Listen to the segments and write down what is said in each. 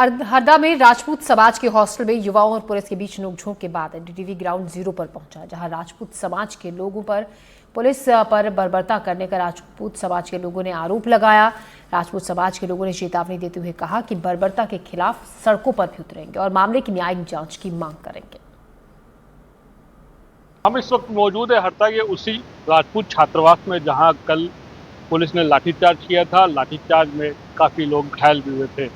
हरदा में राजपूत समाज के हॉस्टल में युवाओं और पुलिस के बीच नोकझोंक के बाद एनडीटीवी ग्राउंड जीरो पर पहुंचा, जहां राजपूत समाज के लोगों पर पुलिस पर बर्बरता करने का राजपूत समाज के लोगों ने आरोप लगाया। राजपूत समाज के लोगों ने चेतावनी देते हुए कहा कि बर्बरता के खिलाफ सड़कों पर भी उतरेंगे और मामले की न्यायिक जांच की मांग करेंगे। हम इस वक्त मौजूद है हरदा के उसी राजपूत छात्रावास में, जहां कल पुलिस ने लाठीचार्ज किया था। लाठीचार्ज में काफी लोग घायल भी हुए थे।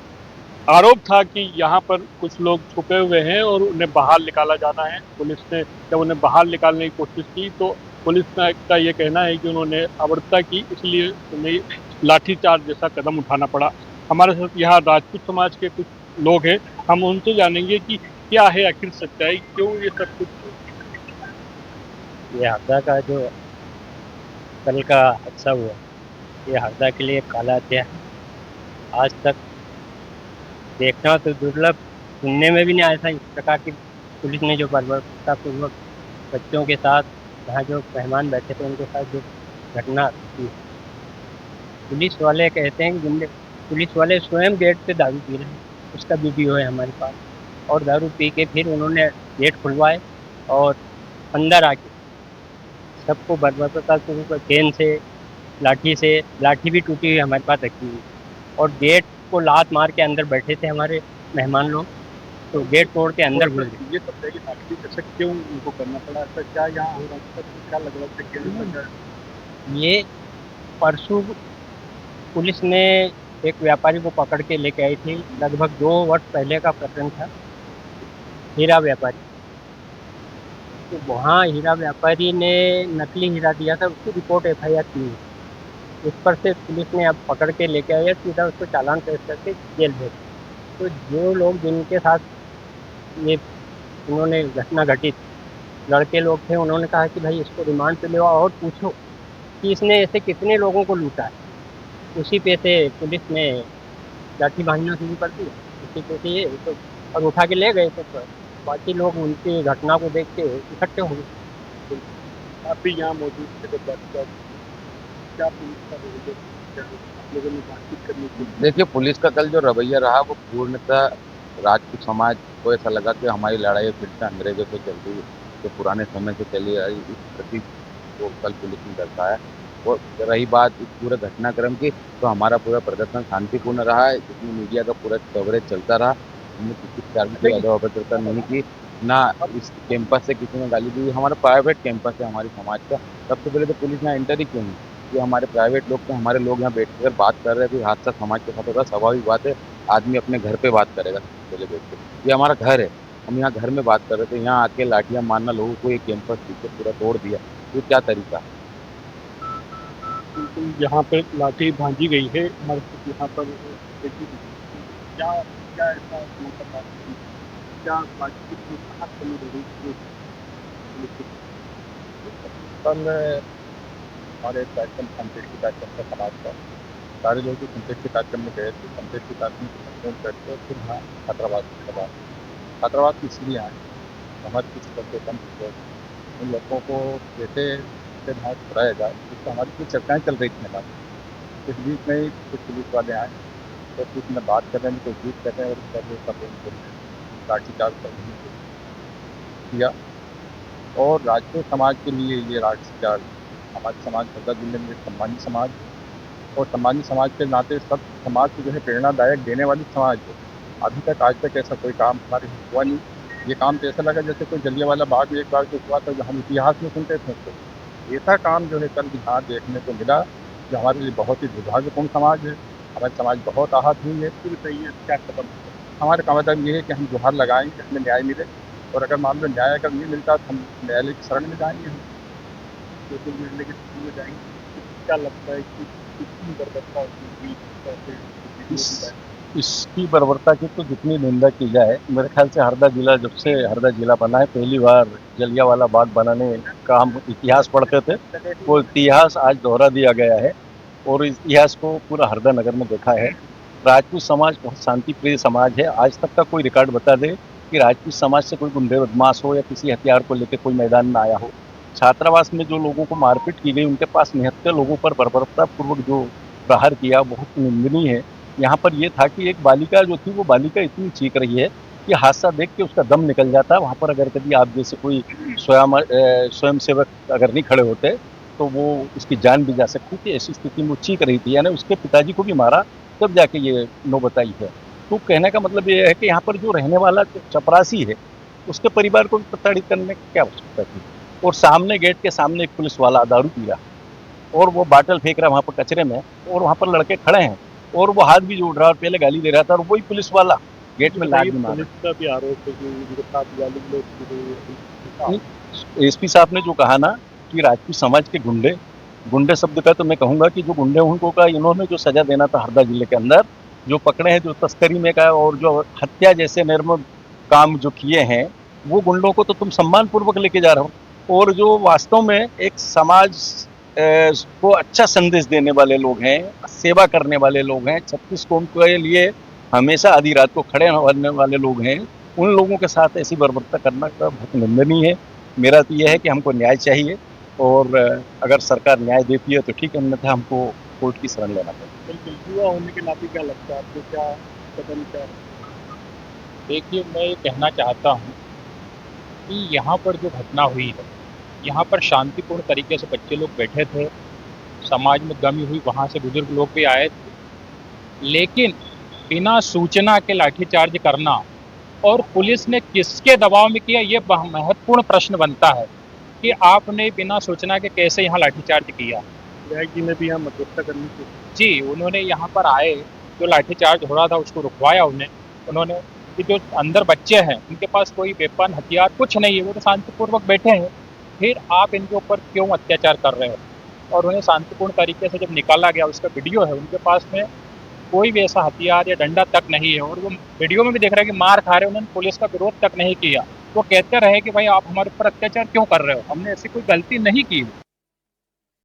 आरोप था कि यहाँ पर कुछ लोग छुपे हुए हैं और उन्हें बाहर निकाला जाना है। पुलिस ने जब उन्हें बाहर निकालने की कोशिश की तो पुलिस का ये कहना है कि उन्होंने अवरता की, इसलिए उन्हें लाठीचार्ज जैसा कदम उठाना पड़ा। हमारे साथ यहाँ राजपूत समाज के कुछ लोग हैं, हम उनसे जानेंगे कि क्या है आखिर सच्चाई, क्यों ये सब कुछ। ये हरदा का जो कल का हादसा हुआ, ये हरदा के लिए काला अध्याय है। आज तक देखना तो दुर्लभ, सुनने में भी नहीं आया था इस प्रकार की पुलिस ने जो बर्बरतापूर्वक बच्चों के साथ, जहाँ जो मेहमान बैठे थे उनके साथ जो घटना की। पुलिस वाले कहते हैं कि पुलिस वाले स्वयं गेट पे दारू पी रहे हैं, उसका वीडियो है हमारे पास। और दारू पी के फिर उन्होंने गेट खुलवाए और अंदर आके सबको बर्बरतापूर्वक चेन से, लाठी भी टूटी हुई हमारे पास रखी हुई, और गेट को लात मार के अंदर बैठे थे हमारे मेहमान लोग, तो गेट तोड़ के अंदर घुस गए। ये सब देखिए आखिर ऐसा क्यों उनको करना पड़ा, ऐसा क्या यहाँ हो रहा था, क्या लग रहा था, क्या ये परसों पुलिस ने एक व्यापारी को पकड़ के लेके आई थी, लगभग 2 वर्ष पहले का प्रकरण था। हीरा व्यापारी, तो वहाँ हीरा व्यापारी ने नकली हीरा दिया था, उसकी रिपोर्ट FIR की हुई। उस पर से पुलिस ने अब पकड़ के लेके आई है, सीधा उसको चालान पेश करके जेल भेज। तो जो लोग जिनके साथ ये उन्होंने घटना घटित, लड़के लोग थे, उन्होंने कहा कि भाई इसको रिमांड पे ले आओ और पूछो कि इसने ऐसे कितने लोगों को लूटा है। उसी पे से पुलिस ने लाठी भांजना शुरू कर दी, उसी पे से ये तो और उठा के ले गए। तो बाकी लोग उनकी घटना को देख के इकट्ठे हो गए। आप भी यहाँ मौजूद थे जब बातचीत, क्या पुलिस का रवैया, क्या आप लोगों ने बातचीत करनी थी? देखिए, पुलिस का कल जो रवैया रहा वो पूर्णतः राजपूत समाज को ऐसा लगा कि हमारी लड़ाई फिर से अंग्रेजों से चल रही है, जो पुराने समय से चली आ रही, इस प्रति वो कल पुलिस ने दर्शाया। और रही बात इस पूरे घटनाक्रम की, तो हमारा पूरा प्रदर्शन शांतिपूर्ण रहा है, जिसमें मीडिया का पूरा कवरेज चलता रहा। हमने किसी प्रकार की अभद्रता नहीं की, ना इस कैंपस से किसी ने गाली दी। हमारा प्राइवेट कैंपस है हमारे समाज का। सबसे पहले तो पुलिस यहाँ एंटर ही क्यों नहीं, ये हमारे प्राइवेट लोग थे, हमारे लोग यहाँ बैठकर बात कर रहे थे, हादसा समाज के साथ होगा, स्वाभाविक बात है। आदमी अपने घर पे बात करेगा सबसे पहले बैठ के, ये हमारा घर है, हम यहाँ घर में बात कर रहे थे। यहाँ आके लाठियाँ मारना, लोगों को ये कैंपस पीछे पूरा तोड़ दिया, ये क्या तरीका है? बिल्कुल, यहाँ पे लाठी भांजी गई है हमारे साथ। यहाँ पर देखिए क्या क्या ऐसा मतलब बात हुई? क्या बातचीत में कहाँ कमी रही थी? कल हमारे कार्यक्रम संतृष्टि कार्यक्रम का समाज का सारे लोग जो संतृष्टि कार्यक्रम में गए थे, संतृष्टि कार्यक्रम को संपूर्ण करके और फिर यहाँ छात्रावास इसलिए आए, हमारे कुछ बच्चे कम थे, उन लड़कों को कैसे से वहाँ छुड़ाया जाए, जिससे हमारी कुछ चर्चाएँ चल रही थी मैदान। इस बीच में ही कुछ पुलिस वाले आए, तो कुछ में बात करने की कोशिश कर रहे हैं और लाठीचार्ज करने की कोशिश किया। और राजपूत समाज के लिए ये लाठीचार्ज, हमारे समाज हरदा जिले में सम्मानित समाज है, और सम्मानित समाज के नाते सब समाज को जो है प्रेरणादायक देने वाली समाज है। अभी तक आज तक ऐसा कोई काम हमारे हुआ नहीं। ये काम तो ऐसा लगा जैसे कोई जलियांवाला बाग में एक बार जो हुआ था, जो हम इतिहास में सुनते थे, तो ऐसा काम जो है कल यहाँ देखने को मिला, जो हमारे लिए बहुत ही दुर्भाग्यपूर्ण समाज है। हमारी समाज बहुत आहत हुई है। फिर बताइए क्या कदम? हमारे का मतलब ये है कि हम गुहार लगाएंगे, हमें न्याय मिले, और अगर मान लो न्याय अगर नहीं मिलता तो हम न्यायालय की शरण में जाएंगे। हम सोशल मीडिया के थ्रू में जाएंगे। क्या लगता है कि कितनी बर्बरता हुई इस इसकी बर्बरता की तो जितनी निंदा की जाए, मेरे ख्याल से हरदा जिला, जब से हरदा जिला बना है, पहली बार जलियांवाला बाग बनाने का हम इतिहास पढ़ते थे, वो इतिहास आज दोहरा दिया गया है, और इस इतिहास को पूरा हरदा नगर में देखा है। राजपूत समाज बहुत शांति प्रिय समाज है। आज तक का कोई रिकॉर्ड बता दे कि राजपूत समाज से कोई गुंडे बदमाश हो या किसी हथियार को लेकर कोई मैदान में आया हो। छात्रावास में जो लोगों को मारपीट की गई, उनके पास निहत्थे लोगों पर बर्बरतापूर्वक जो प्रहार किया, बहुत निंदनीय है। यहाँ पर ये था कि एक बालिका जो थी वो बालिका इतनी चीख रही है कि हादसा देख के उसका दम निकल जाता। वहाँ पर अगर कभी आप जैसे कोई स्वयं सेवक अगर नहीं खड़े होते तो वो उसकी जान भी जा सकती थी। ऐसी स्थिति में वो चीख रही थी, यानी उसके पिताजी को भी मारा तब जाके ये नौबत आई है। तो कहने का मतलब ये है कि यहाँ पर जो रहने वाला जो चपरासी है उसके परिवार को भी प्रताड़ित करने की क्या आवश्यकता थी। और सामने गेट के सामने एक पुलिस वाला दारू पी रहा और वो बाटल फेंक रहा है वहाँ पर कचरे में, और वहाँ पर लड़के खड़े हैं और वो हाथ भी जोड़ रहा है और पहले गाली दे रहा था, और वही पुलिस वाला गेट में लात भी मार पुलिस का भी आरोप है कि उनके साथ गाली गलौज एसपी साहब ने जो कहा ना कि राजपूत समाज के गुंडे शब्द का तो मैं कहूँगा कि जो गुंडे उनको का इन्होंने जो सजा देना था हरदा जिले के अंदर, जो पकड़े हैं, जो तस्करी में का और जो हत्या जैसे निर्मम काम जो किए हैं, वो गुंडों को तो तुम सम्मान पूर्वक लेके जा रहे हो। और जो वास्तव में एक समाज को अच्छा संदेश देने वाले लोग हैं, सेवा करने वाले लोग हैं, 36 कौम के लिए हमेशा आधी रात को खड़े होने वाले लोग हैं, उन लोगों के साथ ऐसी बर्बरता करना का बहुत निंदनीय है। मेरा तो यह है कि हमको न्याय चाहिए, और अगर सरकार न्याय देती है तो ठीक है, अन्यथा हमको कोर्ट की शरण लेना पड़ेगा। बिल्कुल, युवा होने के नाते क्या लगता है आपको, क्या कदम क्या? देखिए, मैं ये कहना चाहता हूँ कि यहाँ पर जो घटना हुई है, यहाँ पर शांतिपूर्ण तरीके से बच्चे लोग बैठे थे, समाज में गमी हुई, वहाँ से बुजुर्ग लोग भी आए थे, लेकिन बिना सूचना के लाठीचार्ज करना और पुलिस ने किसके दबाव में किया, ये महत्वपूर्ण प्रश्न बनता है कि आपने बिना सूचना के कैसे यहाँ लाठीचार्ज किया। विधायक जी ने भी यहाँ मध्यस्थता करनी थी। जी, उन्होंने यहाँ पर आए, जो लाठीचार्ज हो रहा था उसको रुकवाया उन्होंने कि जो अंदर बच्चे हैं उनके पास कोई वेपन हथियार कुछ नहीं है, वो तो शांतिपूर्वक बैठे हैं, फिर आप इनके ऊपर क्यों अत्याचार कर रहे हो। और उन्हें शांतिपूर्ण तरीके से जब निकाला गया, उसका वीडियो है, उनके पास में कोई भी ऐसा हथियार या डंडा तक नहीं है, और वो वीडियो में भी देख रहे हैं कि मार खा रहे हैं, उन्होंने पुलिस का विरोध तक नहीं किया। वो कहते रहे कि भाई आप हमारे ऊपर अत्याचार क्यों कर रहे हो, हमने ऐसी कोई गलती नहीं की।